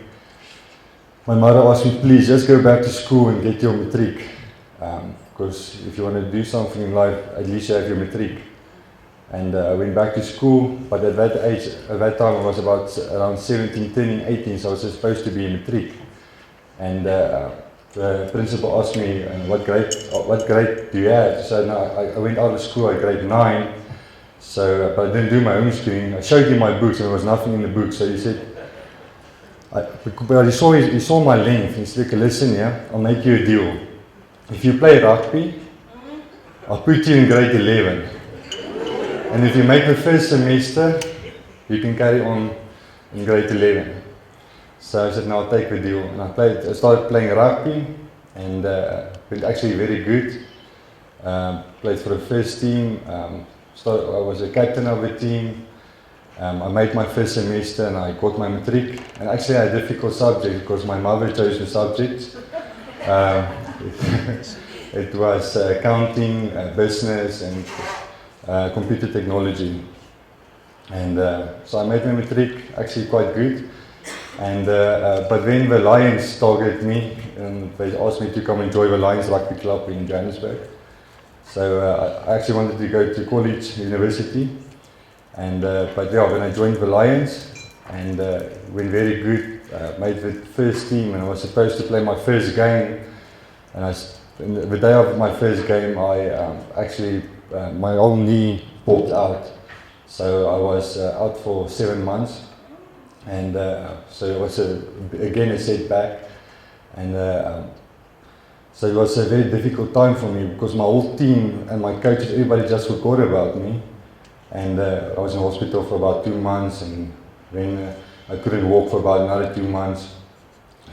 my mother asked me, please just go back to school and get your matric, because if you want to do something in life, at least you have your matric. And I went back to school, but at that age, at that time I was about around 17, turning 18, so I was supposed to be in matric. And the principal asked me, what grade do you have? So no, I went out of school at grade 9. So, but I didn't do my own schooling. I showed him my books and there was nothing in the book. So he said, but he saw my length. He said, okay, listen, yeah, I'll make you a deal. If you play rugby, I'll put you in grade 11. And if you make the first semester, you can carry on in grade 11. So I said, no, I'll take the deal. And I started playing rugby, and been actually very good. Played for the first team. I was a captain of the team. I made my first semester and I got my matric. And actually I had a difficult subject because my mother chose the subject. It was accounting, business, and computer technology. And so I made my matric actually quite good. And but then the Lions targeted me, and they asked me to come and join the Lions Rugby Club in Johannesburg. So I actually wanted to go to college, university, and but yeah, when I joined the Lions, and went very good, made the first team, and I was supposed to play my first game. And the day of my first game, I actually my whole knee popped out, so I was out for 7 months, and so it was again a setback, and so it was a very difficult time for me because my whole team and my coaches, everybody just forgot about me, and I was in hospital for about 2 months, and then I couldn't walk for about another 2 months.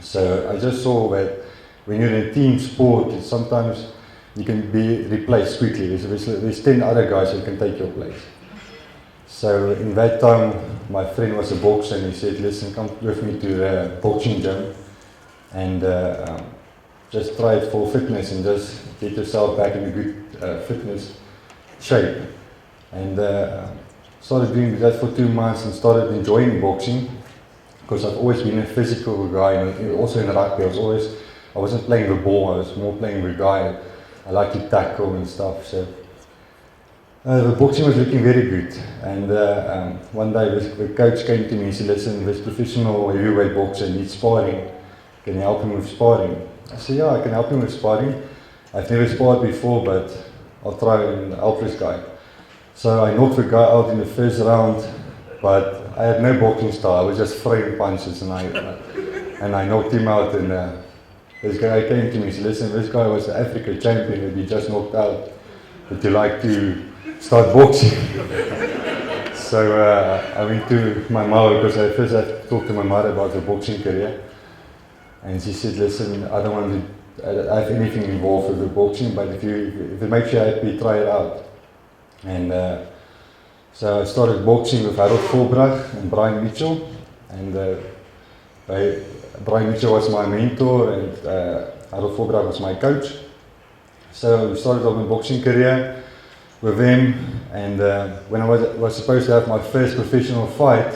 So I just saw that when you're in a team sport, sometimes you can be replaced quickly. There's 10 other guys who can take your place. So in that time, my friend was a boxer, and he said, listen, come with me to the boxing gym, and just try it for fitness and just get yourself back in a good fitness shape. And started doing that for 2 months and started enjoying boxing, because I've always been a physical guy, and also in rugby I wasn't playing the ball, I was more playing the guy. I like to tackle and stuff. So the boxing was looking very good, and one day the coach came to me and said, listen, this professional heavyweight boxer needs sparring, can you help him with sparring? I said, yeah, I can help him with sparring. I've never sparred before, but I'll try and help this guy. So I knocked the guy out in the first round, but I had no boxing style, I was just throwing punches, and I knocked him out, and this guy came to me and said, listen, this guy was the Africa champion that you just knocked out, would you like to start boxing? So I went to my mother, because I first had to talk to my mother about the boxing career, and she said, listen, I don't want to have anything involved with the boxing, but if it makes you happy, try it out. And so I started boxing with Harold Volbrach and Brian Mitchell, and Brian Mitchell was my mentor, and Harold Volbrach was my coach. So we started off my boxing career with them, and when I was supposed to have my first professional fight,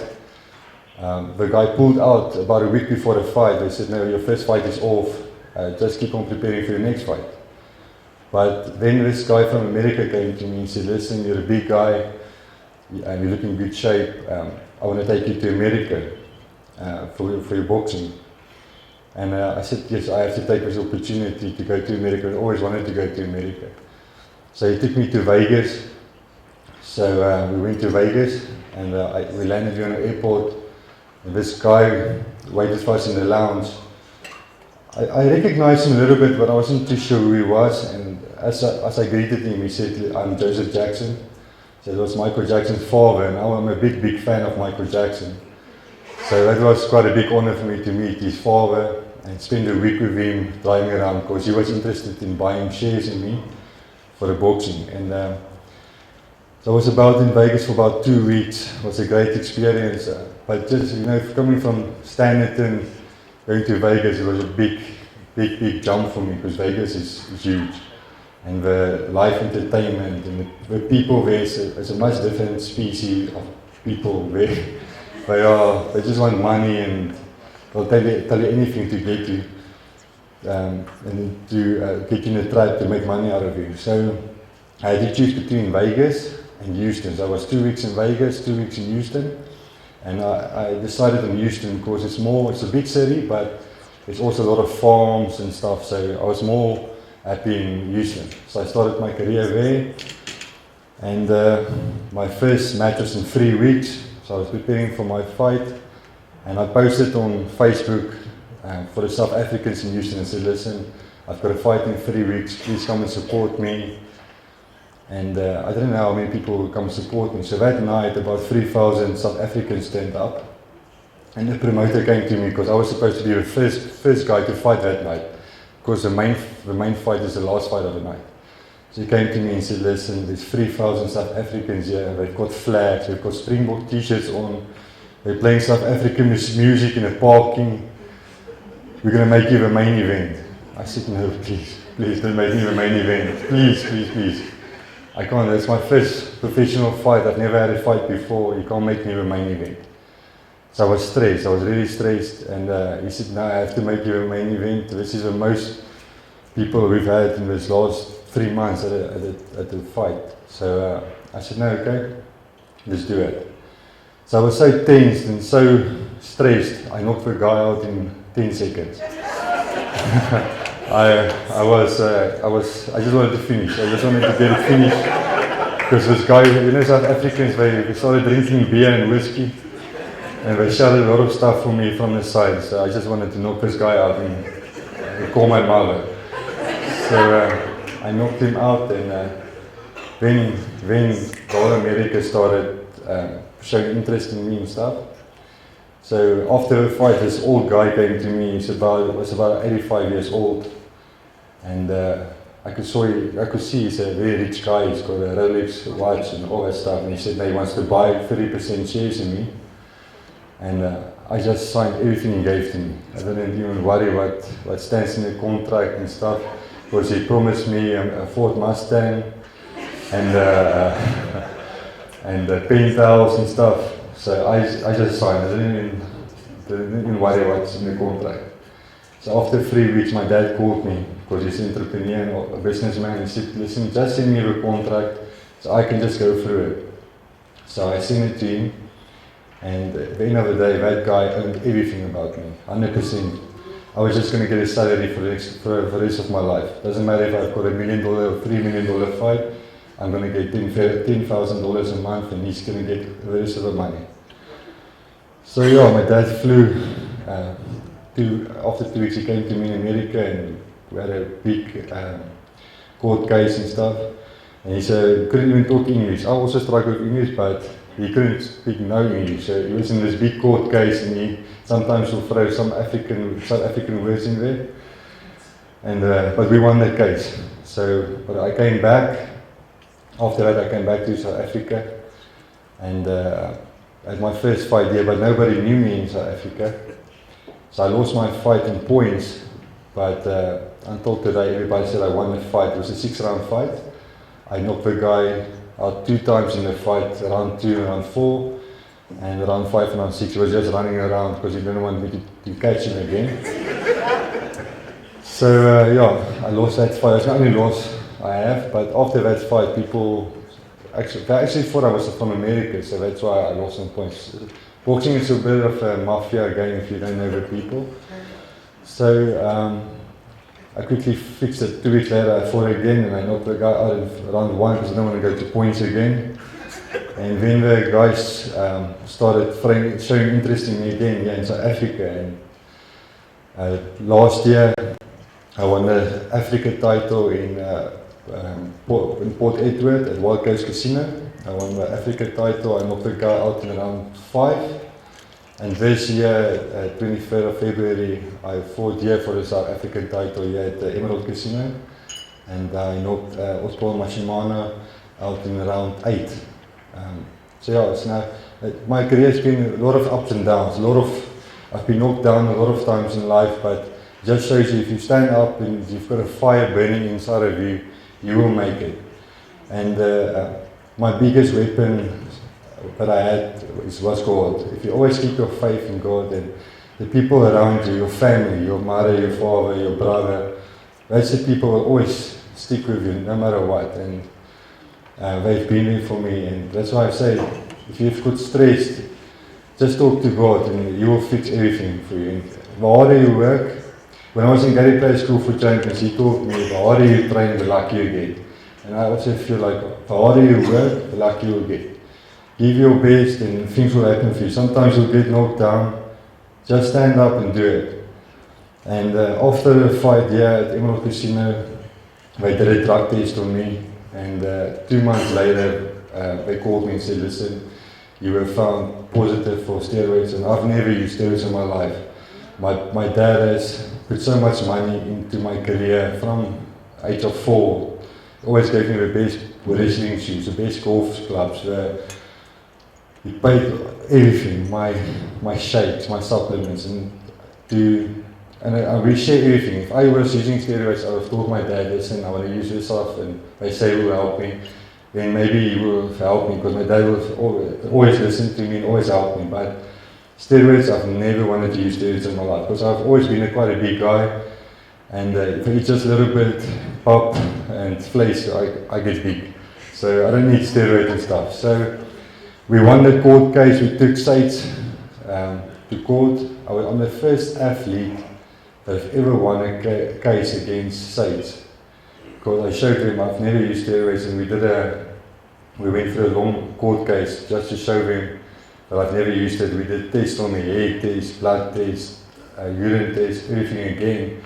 the guy pulled out about a week before the fight. They said, no, your first fight is off, just keep on preparing for your next fight. But then this guy from America came to me and said, listen, you're a big guy, and you look in good shape, I want to take you to America for your boxing. And I said, yes, I have to take this opportunity to go to America. I always wanted to go to America. So he took me to Vegas. So we went to Vegas, and we landed here on the airport, and this guy waited for us in the lounge. I recognized him a little bit, but I wasn't too sure who he was, and as I greeted him, he said, I'm Joseph Jackson. So it was Michael Jackson's father, and I'm a big fan of Michael Jackson. So that was quite a big honor for me to meet his father and spend a week with him driving around, because he was interested in buying shares in me for the boxing. And so I was in Vegas for about 2 weeks. It was a great experience, but just, coming from Standerton, going to Vegas, it was a big jump for me, because Vegas is huge. And the live entertainment and the people there is a much different species of people there. They just want money, and they'll tell you anything to get you, and to get you in a trap to make money out of you. So I had to choose between Vegas and Houston. So I was 2 weeks in Vegas, 2 weeks in Houston, and I decided on Houston because it's a big city, but there's also a lot of farms and stuff. So I was more happy in Houston. So I started my career there, and my first match was in 3 weeks. So I was preparing for my fight, and I posted on Facebook for the South Africans in Houston and said, listen, I've got a fight in 3 weeks, please come and support me. And I didn't know how many people would come support me. So that night, about 3,000 South Africans turned up, and the promoter came to me, because I was supposed to be the first guy to fight that night, because the main fight is the last fight of the night. So he came to me and said, listen, there's 3,000 South Africans here, they've got flags, they've got Springbok t-shirts on, they're playing South African music in the parking, we're going to make you the main event. I said, no, please Please don't make me the main event. Please, please, please. I can't. It's my first professional fight. I've never had a fight before. You can't make me the main event. So I was stressed. I was really stressed. And he said, no, I have to make you a main event. This is the most people we've had in this last 3 months at the fight. So I said, no, okay, let's do it. So I was so tense and so stressed. I knocked the guy out in 10 seconds. I just wanted to finish. I just wanted to get it finished. Because this guy, you know, South Africans, they started drinking beer and whiskey. And they shouted a lot of stuff for me from the side. So I just wanted to knock this guy out and call my mother. So I knocked him out, and when Vaal America started showing interest in me and stuff. So after the fight, this old guy came to me. He was about 85 years old, and I could see he's a very rich guy. He's got a Rolex watch and all that stuff. And he said that he wants to buy 30% shares in me. And I just signed everything he gave to me. I didn't even worry what stands in the contract and stuff, because he promised me a Ford Mustang and pen pals and stuff. So I just signed. I didn't even worry what's in the contract. So after 3 weeks, my dad called me, because he's an entrepreneur and a businessman. He said, listen, just send me the contract so I can just go through it. So I sent it to him. And at the end of the day, that guy owned everything about me, 100%. I was just going to get a salary for the rest of my life. Doesn't matter if I've got $1 million or $3 million fight, I'm going to get $10,000 a month, and he's going to get the rest of the money. So yeah, my dad flew. After 2 weeks, he came to me in America, and we had a big court case and stuff. And he said he couldn't even talk English. I also struggled with English, but he couldn't speak no English. So he was in this big court case, and he sometimes will throw some South African words in there. And but we won that case. So, but I came back. After that, I came back to South Africa, and had my first fight there. But nobody knew me in South Africa. So I lost my fight in points. But until today, everybody said I won the fight. It was a 6-round fight. I knocked the guy out 2 times in the fight, round 2 and round 4, and round 5 and round 6 he was just running around because he didn't want me to catch him again. So yeah, I lost that fight. It's the only loss I have, but after that fight, people actually thought I was from America, so that's why I lost some points. Boxing is a bit of a mafia game if you don't know the people. So I quickly fixed it. 2 weeks later, I fought again, and I knocked the guy out in round 1 because I don't want to go to points again. And then the guys started showing interest in me again here in South Africa. And last year, I won the Africa title in Port Edward at Wild Coast Casino. I won the Africa title. I knocked the guy out in round 5. And this year, 23rd of February, I fought here for the South African title here at the Emerald Casino. And I knocked Osborne Mashimana out in round 8. So yeah, it's now, my career has been a lot of ups and downs. I've been knocked down a lot of times in life, but it just shows you if you stand up and you've got a fire burning inside of you, you will make it. And my biggest weapon that I had was God. If you always keep your faith in God, and the people around you, your family, your mother, your father, your brother, those people will always stick with you no matter what. And they've been there for me, and that's why I say, if you've got stress, just talk to God and He will fix everything for you. And the harder you work, when I was in Gary Play School for Champions, he taught me, the harder you train, the luckier you get. And I also feel like the harder you work, the luckier you'll get. Give your best and things will happen for you. Sometimes you'll get knocked down. Just stand up and do it. And after the fight here at Emerald Casino, they did a drug test on me. And 2 months later, they called me and said, listen, you were found positive for steroids. And I've never used steroids in my life. My dad has put so much money into my career from age of 4. He always gave me the best wrestling shoes, the best golf clubs. He paid everything, my shakes, my supplements, and to we share everything. If I was using steroids, I would have told my dad, listen, I want to use this stuff, and they say it will help me. Then maybe he will help me, because my dad will always listen to me and always help me. But steroids, I've never wanted to use steroids in my life, because I've always been quite a big guy, and if I eat just a little bit pop and flesh, I get big. So I don't need steroids and stuff. So we won the court case. We took states to court. I'm the first athlete that have ever won a case against states. Because I showed them I've never used steroids, and we went through a long court case just to show them that I've never used it. We did tests on the hair test, blood test, urine test, everything again.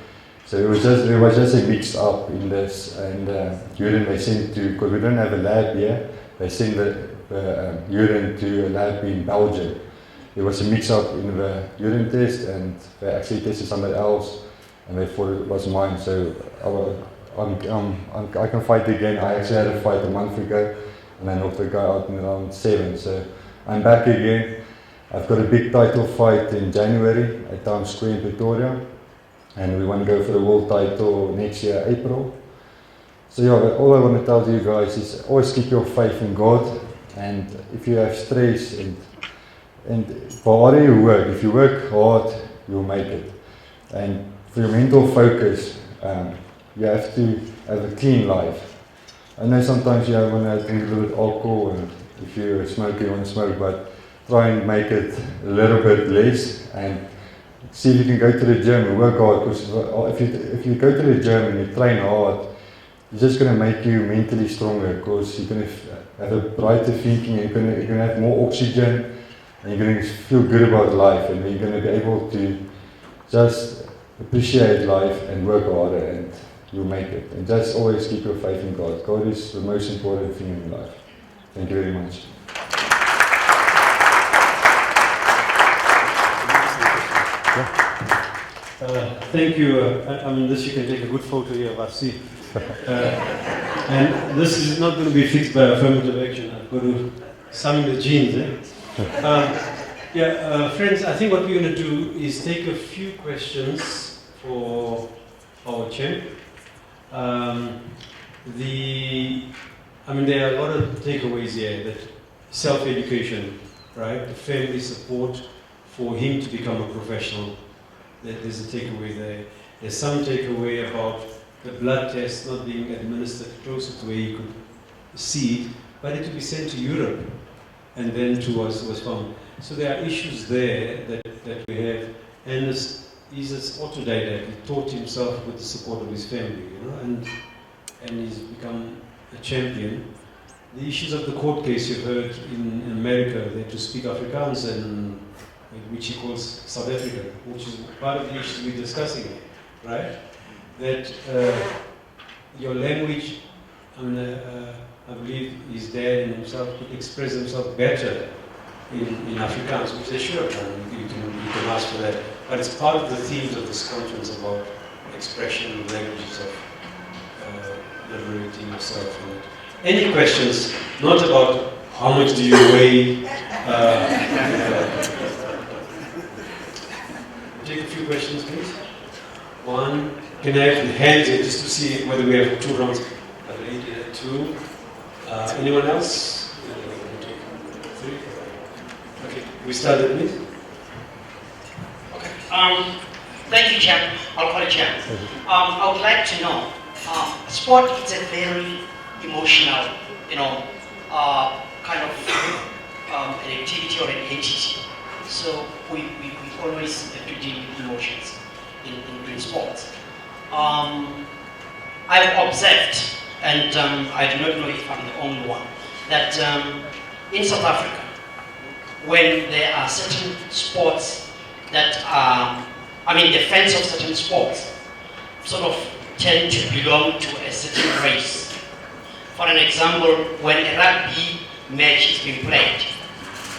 So it was just a mix up in this, and urine they sent to, because we don't have a lab here, they sent the urine to a lab in Belgium. There was a mix up in the urine test, and they actually tested somebody else, and they thought it was mine. So I can fight again. I actually had a fight a month ago, and I knocked the guy out in round 7. So I'm back again. I've got a big title fight in January at Times Square in Pretoria, and we want to go for the world title next year, April. So yeah, all I want to tell you guys is always keep your faith in God, and if you have stress and for harder you work, if you work hard, you'll make it. And for your mental focus, you have to have a clean life. I know sometimes you want to drink a little bit of alcohol, and if you're a smoker, you want to smoke, but try and make it a little bit less, and see if you can go to the gym and work hard, because if you go to the gym and you train hard, it's just going to make you mentally stronger, because you're going to have a brighter thinking, and you're going to have more oxygen, and you're going to feel good about life, and you're going to be able to just appreciate life and work harder, and you'll make it. And just always keep your faith in God. God is the most important thing in life. Thank you very much. Thank you. I mean, this you can take a good photo here of us. And this is not going to be fixed by affirmative action. I've got to summon the genes. Friends, I think what we're going to do is take a few questions for our champ. There are a lot of takeaways here. That self-education, right? The family support for him to become a professional. There's a takeaway there. There's some takeaway about the blood test not being administered closer to where he could see it, but it to be sent to Europe and then to us was found. So there are issues there that we have, and he's an autodidact. He taught himself with the support of his family, and he's become a champion. The issues of the court case you've heard in America, they had to speak Afrikaans, and which he calls South Africa, which is part of the issues we're discussing, right? That your language, I believe his dad and himself could express himself better in Afrikaans, which they should have done. You can ask for that. But it's part of the themes of this conference about expression and languages of liberating yourself from it. Any questions? Not about how much do you weigh? Take a few questions, please. One. Can I have the hands here just to see whether we have 2 rounds? A lady, 2. Anyone else? 3. Okay, we started with. Okay. Thank you, Champ. I'll call it Champ. I would like to know, sport is a very emotional, kind of an activity or an entity. So we always have to deal with emotions in sports. I've observed, and I do not know if I'm the only one, that in South Africa, when there are certain sports that the fans of certain sports sort of tend to belong to a certain race. For an example, when a rugby match is being played,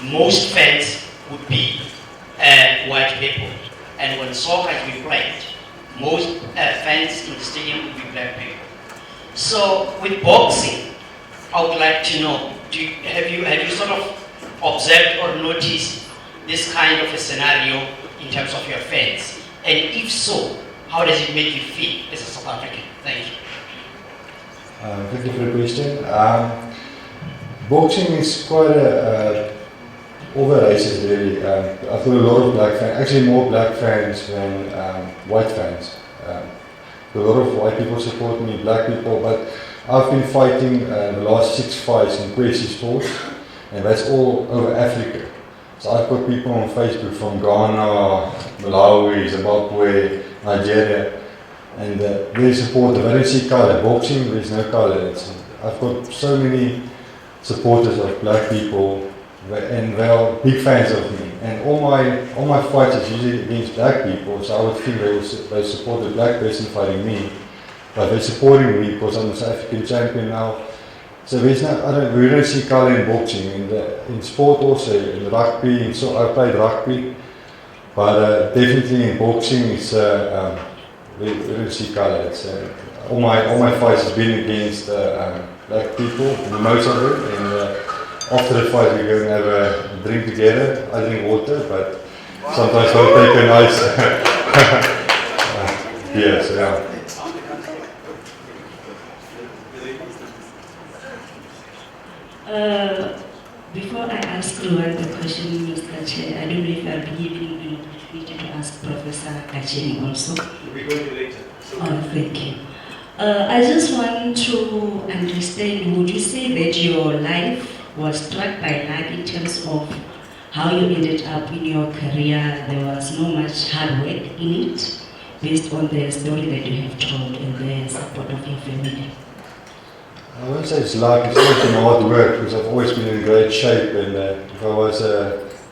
most fans would be white people. And when soccer is being played, most fans in the stadium would be black people. So with boxing, I would like to know, have you sort of observed or noticed this kind of a scenario in terms of your fans? And if so, how does it make you feel as a South African? Thank you. Thank you for the question. Boxing is quite over races really. I've got a lot of black fans, actually more black fans than white fans. A lot of white people support me, black people, but I've been fighting the last 6 fights in Kwesi Sports, and that's all over Africa. So I've got people on Facebook from Ghana, Malawi, Zimbabwe, Nigeria, and they support. I don't see colour. Boxing, there's no colour. I've got so many supporters of black people, and they are big fans of me. And all my fights is usually against black people, so I would think they support the black person fighting me, but they're supporting me because I'm the South African champion now. So there's no, we don't see colour in boxing. In sport also, in rugby, I played rugby, but definitely in boxing, it's we don't see colour. All my fights have been against black people, most of it. And after the fight, we go and have a drink together. I drink water, but sometimes I'll take a nice yes, yeah. Before I ask Luan the question, Mr. Chair, I don't know if I'll be given the opportunity to ask Professor Kacheni also. We're going to later. Oh, thank you. I just want to understand, would you say that your life was struck by luck in terms of how you ended up in your career? There was no much hard work in it, based on the story that you have told and the support of your family. I won't say it's luck, it's always been hard work because I've always been in great shape, and if I was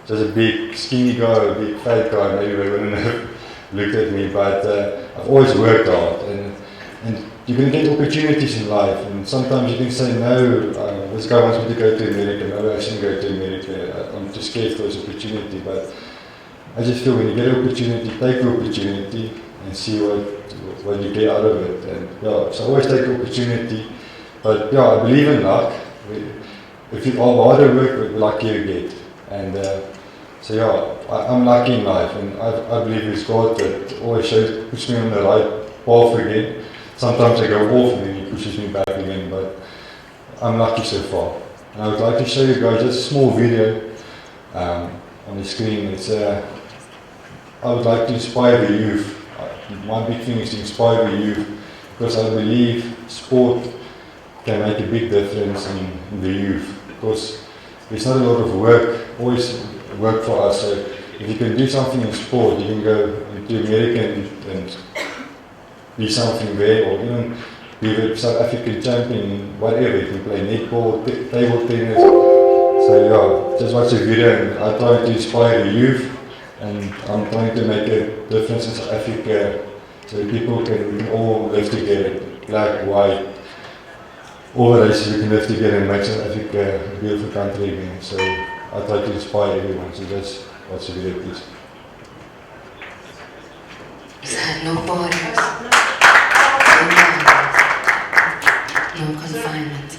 just a big skinny guy or a big fat guy, maybe they wouldn't have looked at me, but I've always worked hard, and you're going to get opportunities in life, and sometimes you can say no, this guy wants me to go to America, no I shouldn't go to America, I'm too scared for this opportunity, but I just feel when you get an opportunity, take the opportunity and see what you get out of it, and yeah, so I always take the opportunity. But yeah, I believe in luck. If you are harder work, the luckier you get. And so yeah, I'm lucky in life, and I believe it's God that always puts me on the right path again. Sometimes I go off and then He pushes me back again, but I'm lucky so far. And I would like to show you guys just a small video on the screen. I would like to inspire the youth. My big thing is to inspire the youth, because I believe sport can make a big difference in the youth, because there's not a lot of work, always work for us. So if you can do something in sport, you can go to America and be something there, or even be a South African champion, whatever. You can play netball, table tennis. So yeah, just watch the video, and I try to inspire the youth, and I'm trying to make a difference in South Africa, so people can all live together, black, white. All the races we can live together and make South Africa a beautiful country again. So I try to inspire everyone. So just watch the video, please. It's had no borders, no confinement.